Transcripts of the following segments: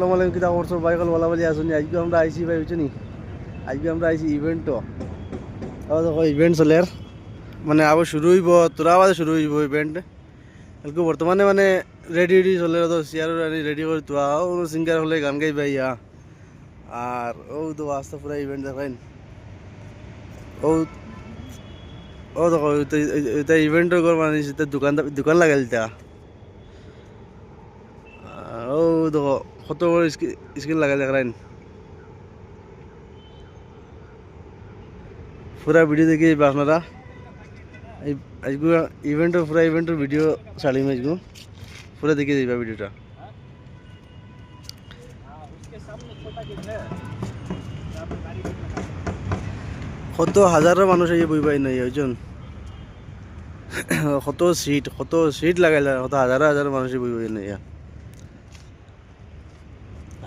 আসসালামু আলাইকুম, কিতা করছো ভাই? কল বলা বলি আসুন। আজকে আমরা আইসি ভাই, বুঝছো নি? আজকে আমরা আইসি ইভেন্টও দেখো ইভেন্ট চলে আর মানে আবার শুরু হইব, তোরা আবার শুরু হইব ইভেন্ট। কিন্তু বর্তমানে মানে রেডি রেডি চলে, তো চেয়ার রেডি করে তো সিঙ্গার হলে গান গাইবা ইয়া। আর তো আস্তে পুরা ইভেন্ট দেখাইন। ও ও দেখো এটা ইভেন্টও করবা নিছি, দোকান দোকান লাগাইল তা। ও দেখো কত বড় স্ক্রিন লাগাইল দেখাইন। পুরা ভিডিও দেখি আপনারা। আজকে ইভেন্টের পুরা ইভেন্টের ভিডিও ছাড়িম আজকে, পুরা দেখে যাইবা ভিডিওটা। কত হাজারো মানুষ এই বই পাই নাই ওইজন। কত সিট লাগাইলা, কত হাজার হাজার মানুষ বই পাই নাই।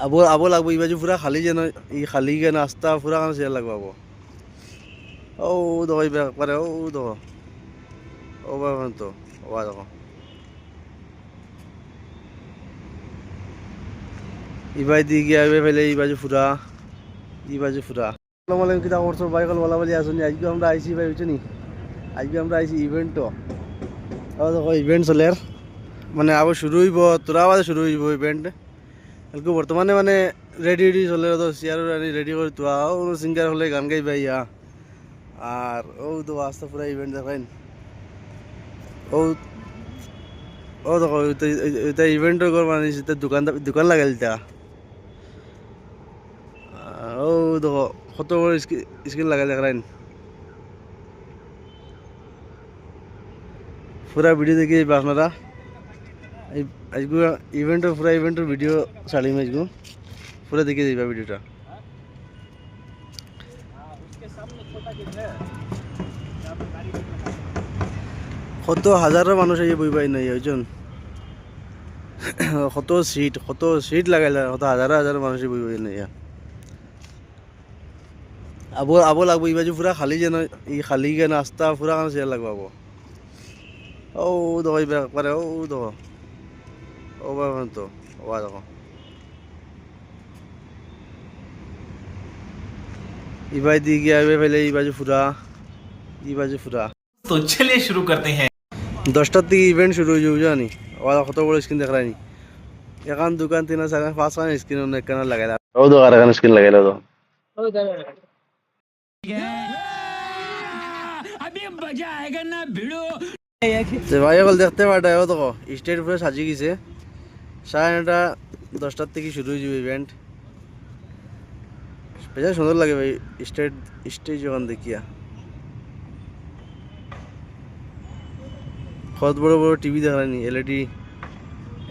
আবো আবো লাগবো এই বাজু পুরা খালি যেন, এই খালি কেন রাস্তা পুরা কারণ চেয়ার লাগবো আবো। ও দেখো একবারে দেখো ও বাবা তো ও দেখো ইবাই দিয়ে গিয়া এবার ফেলে এই বাজু ফুরা, এই বাজু ফুরা। আসসালামু আলাইকুম, কিতা করছো ভাই? কল বলা বলি আসুন। আজকে আমরা আইসি ভাই, বুঝছো নি? আজকে আমরা আইসি ইভেন্টও দেখো ইভেন্ট চলে আর মানে আবার শুরু হইব, তোরা আবার শুরু হইব ইভেন্ট। কিন্তু বর্তমানে মানে রেডি রেডি চলে, তো চেয়ার রেডি করে তো সিঙ্গার হলে গান গাইবা ইয়া। আর তো আস্তে পুরা ইভেন্ট দেখাইন। ও দেখো এটা ইভেন্টও করবা নিছি, দোকান দোকান লাগাইল তা। দেখো কত বড় স্ক্রিন লাগাইল দেখাইন। পুরা ভিডিও দেখি আপনারা। আজকে ইভেন্টের পুরা ইভেন্টের ভিডিও ছাড়িম আজকে, পুরা দেখে যাইবা ভিডিওটা। কত হাজারো মানুষ এই বই পাই নাই ওইজন। কত সিট লাগাইলা, কত হাজার হাজার মানুষ বই পাই নাই। আবো আবো লাগবো এই বাজু পুরা খালি যেন, এই খালি কেন রাস্তা পুরা কারণ চেয়ার লাগবো আবো। দেখো একবারে দেখো ও বাবা তো ও দেখো ইবাই দিয়ে গিয়া এবার ফেলে এই বাজু ফুরা, এই বাজু ফুরা। तो चलिए शुरू करते हैं। 10টার থেকে ইভেন্ট শুরু হয়ে যাবে জানি। কত বড় স্ক্রিন দেখায়নি, এখান দোকান 3 4 5 খান স্ক্রিন অনেক কানা লাগাইলা। তো আর এখানে স্ক্রিন লাগাইলা তো ভাই বল দেখতে পাঠায়। দেখো স্টেজ পুরো সাজিয়ে গেছে। 9:30 10টার থেকে শুরু হয়ে যাবে ইভেন্ট। বেশ সুন্দর লাগে ভাই স্টেজ যখন দেখিয়া। কত বড় বড় টিভি দেখায়নি,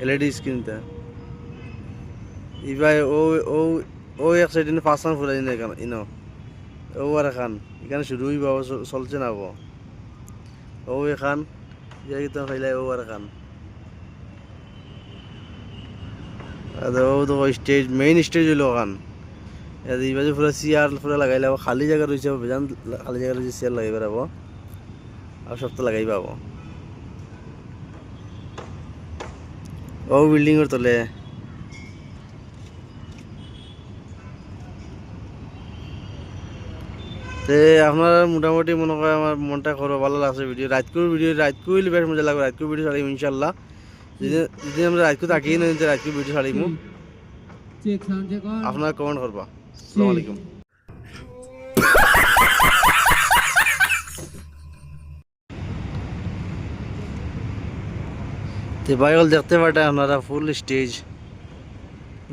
এলইডি স্ক্রিনটা। ইবাই ও এক সাইড 5 খান ফুরাই না এখানে ইনো। আর এখান এখানে শুরু হইব, চলছে না আবো। এখান তো খাইলাই আর এখান। তো স্টেজ মেইন স্টেজ হইলো ওখান। এই বাজে পুরো চেয়ার পুরো লাগাইলে খালি জায়গা রয়েছে, বেজান খালি জায়গা রয়েছে, চেয়ার লাগাই বেড়াবো আর সব তো লাগাই পাবো। বিল্ডিংয়ের তলে তে আপনার মোটামুটি মনে হয় আমার মনটা করো ভালো লাগছে। ভিডিও রাতকু হইলে বেশ মজা লাগবে। রাতকু ভিডিও ছাড়িম ইনশাল্লাহ। যদি আমরা রাতকু তাকিয়ে না রাতকু ভিডিও ছাড়িম, আপনারা কমেন্ট করবা। আসসালামু আলাইকুম। তো ভাই দেখতে পারেন আপনারা ফুল স্টেজ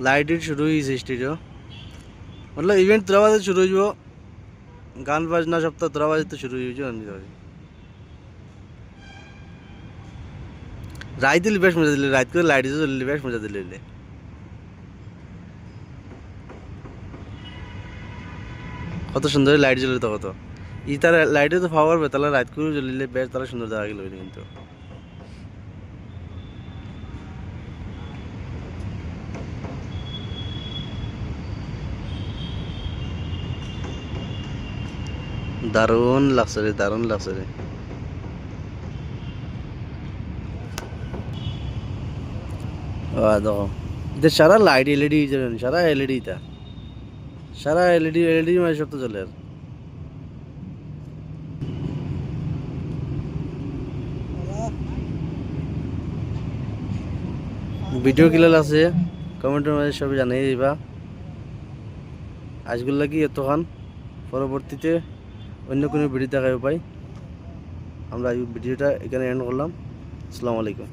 লাইট শুরু হয়েছে স্টেজও। মতলব ইভেন্ট তোরা বাজে শুরু হইব, গান বাজনা সব তো তোরা বাজে তো শুরু হয়েছে। রাত দিলে বেশ মজা দিলে, রাত করে লাইট জ্বললে বেশ মজা দিলে। কত সুন্দর লাইট জ্বলে তো কত ই তার লাইটে তো পাওয়ার তাহলে রাত করে জ্বলিলে বেশ তারা সুন্দর দেখা গেল। কিন্তু দারুণ লাগছে রে, দারুণ লাগছে রে। দেখো যে সারা লাইট এলইডি জানেন, সারা এলইডি তা, সারা এলইডি মানে সব তো চলে। ভিডিও কিলাল আছে কমেন্টের মাঝে সবাই জানিয়ে দিবা। আজগুলো লাগি এতক্ষণ, পরবর্তীতে অন্য কোনো ভিডিও দেখার উপায় আমরা এই ভিডিওটা এখানে এন্ড করলাম। আসসালামু আলাইকুম।